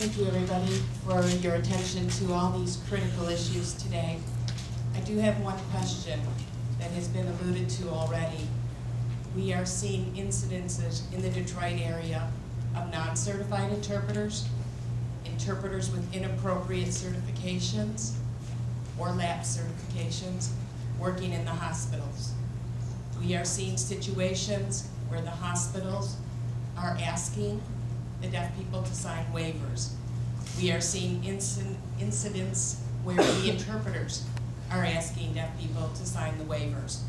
Thank you, everybody, for your attention to all these critical issues today. I do have one question that has been alluded to already. We are seeing incidences in the Detroit area of non-certified interpreters, interpreters with inappropriate certifications or lapsed certifications working in the hospitals. We are seeing situations where the hospitals are asking the deaf people to sign waivers. We are seeing incidents where the interpreters are asking deaf people to sign the waivers.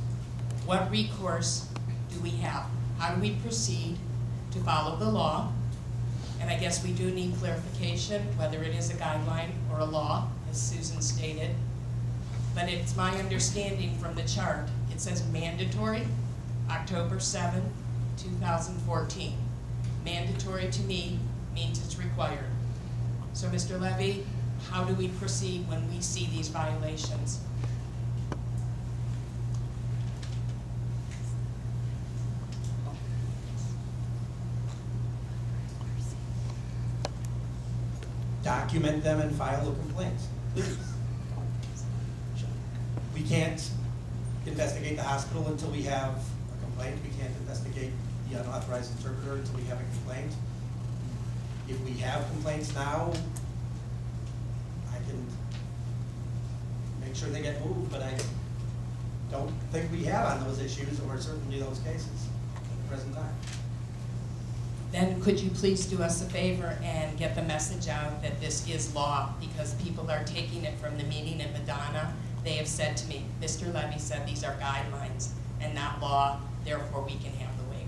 What recourse do we have? How do we proceed to follow the law? And I guess we do need clarification, whether it is a guideline or a law, as Susan stated. But it's my understanding from the chart, it says mandatory, October 7, 2014. Mandatory to me means it's required. So Mr. Levy, how do we proceed when we see these violations? Document them and file a complaint, please. We can't investigate the hospital until we have a complaint. We can't investigate the unauthorized interpreter until we have a complaint. If we have complaints now, I can make sure they get moved, but I don't think we have on those issues, or certainly those cases at the present time. Then could you please do us a favor and get the message out that this is law, because people are taking it from the meeting in Madonna. They have said to me, Mr. Levy said these are guidelines and not law, therefore we can have the waiver.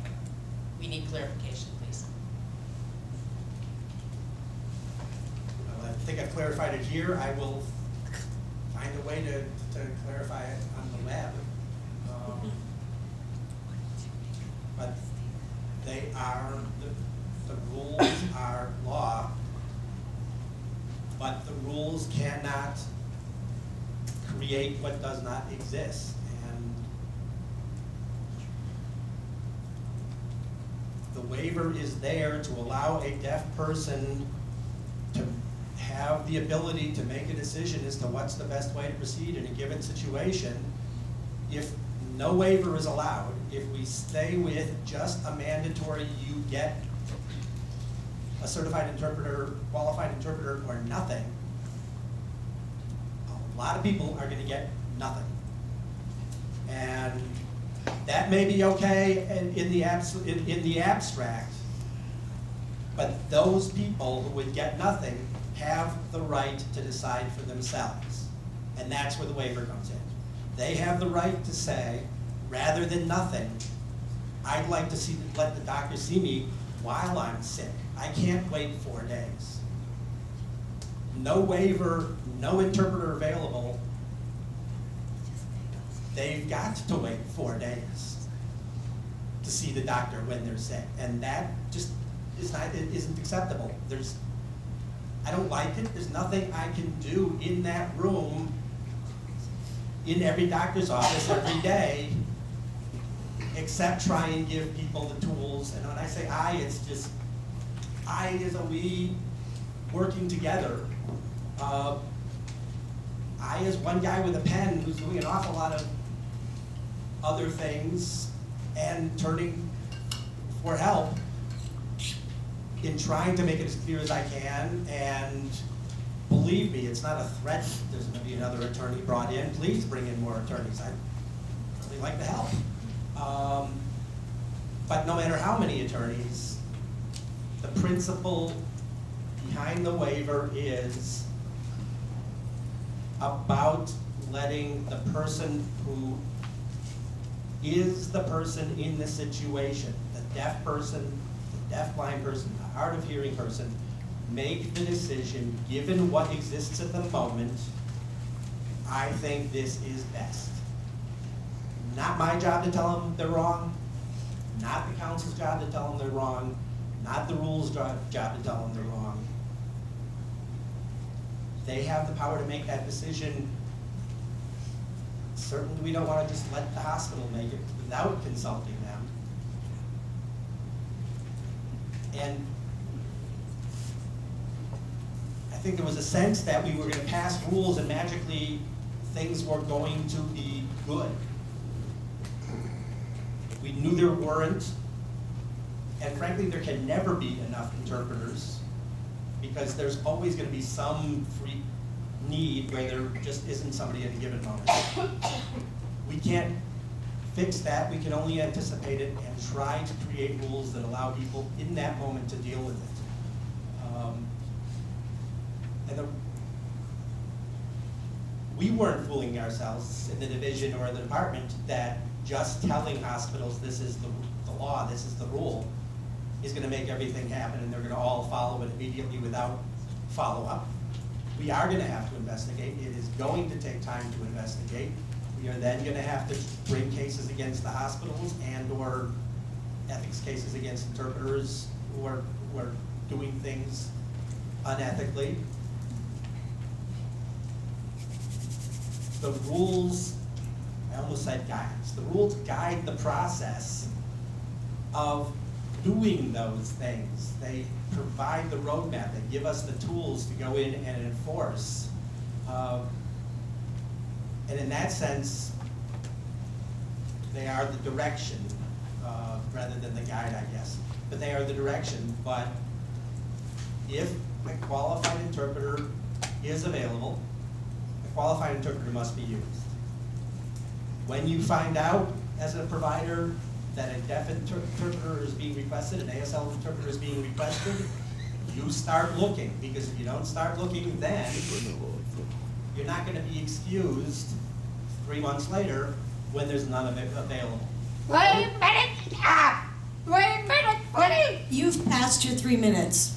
We need clarification, please. Well, I think I've clarified it here. I will find a way to clarify it on the web. But they are, the rules are law, but the rules cannot create what does not exist. And the waiver is there to allow a deaf person to have the ability to make a decision as to what's the best way to proceed in a given situation. If no waiver is allowed, if we stay with just a mandatory, you get a certified interpreter, qualified interpreter, or nothing, a lot of people are going to get nothing. And that may be okay in the abstract, but those people who would get nothing have the right to decide for themselves. And that's where the waiver comes in. They have the right to say, rather than nothing, I'd like to let the doctor see me while I'm sick. I can't wait 4 days. No waiver, no interpreter available. They've got to wait 4 days to see the doctor when they're sick. And that just isn't acceptable. I don't like it. There's nothing I can do in that room, in every doctor's office every day, except try and give people the tools. And when I say I, it's just I as a we working together. I as one guy with a pen who's doing an awful lot of other things and turning for help in trying to make it as clear as I can. And believe me, it's not a threat. There's going to be another attorney brought in. Please bring in more attorneys. I'd really like to help. But no matter how many attorneys, the principle behind the waiver is about letting the person who is the person in the situation, the deaf person, the deaf-blind person, the hard of hearing person, make the decision given what exists at the moment. I think this is best. Not my job to tell them they're wrong, not the council's job to tell them they're wrong, not the rules job to tell them they're wrong. They have the power to make that decision. Certainly we don't want to just let the hospital make it without consulting them. And think there was a sense that we were gonna pass rules and magically things were going to be good. We knew there weren't, and frankly, there can never be enough interpreters because there's always gonna be some free need where there just isn't somebody at a given moment. We can't fix that, we can only anticipate it and try to create rules that allow people in that moment to deal with it. We weren't fooling ourselves in the division or the department that just telling hospitals this is the law, this is the rule, is gonna make everything happen and they're gonna all follow it immediately without follow-up. We are gonna have to investigate. It is going to take time to investigate. We are then gonna have to bring cases against the hospitals and/or ethics cases against interpreters who are doing things unethically. The rules, I almost said guides, the rules guide the process of doing those things. They provide the roadmap, they give us the tools to go in and enforce. And in that sense, they are the direction rather than the guide, I guess. But they are the direction, but if a qualified interpreter is available, a qualified interpreter must be used. When you find out as a provider that a deaf interpreter is being requested, an ASL interpreter is being requested, you start looking, because if you don't start looking then, you're not gonna be excused 3 months later when there's none of it available. Wait a minute! Wait a minute, please! You've passed your 3 minutes.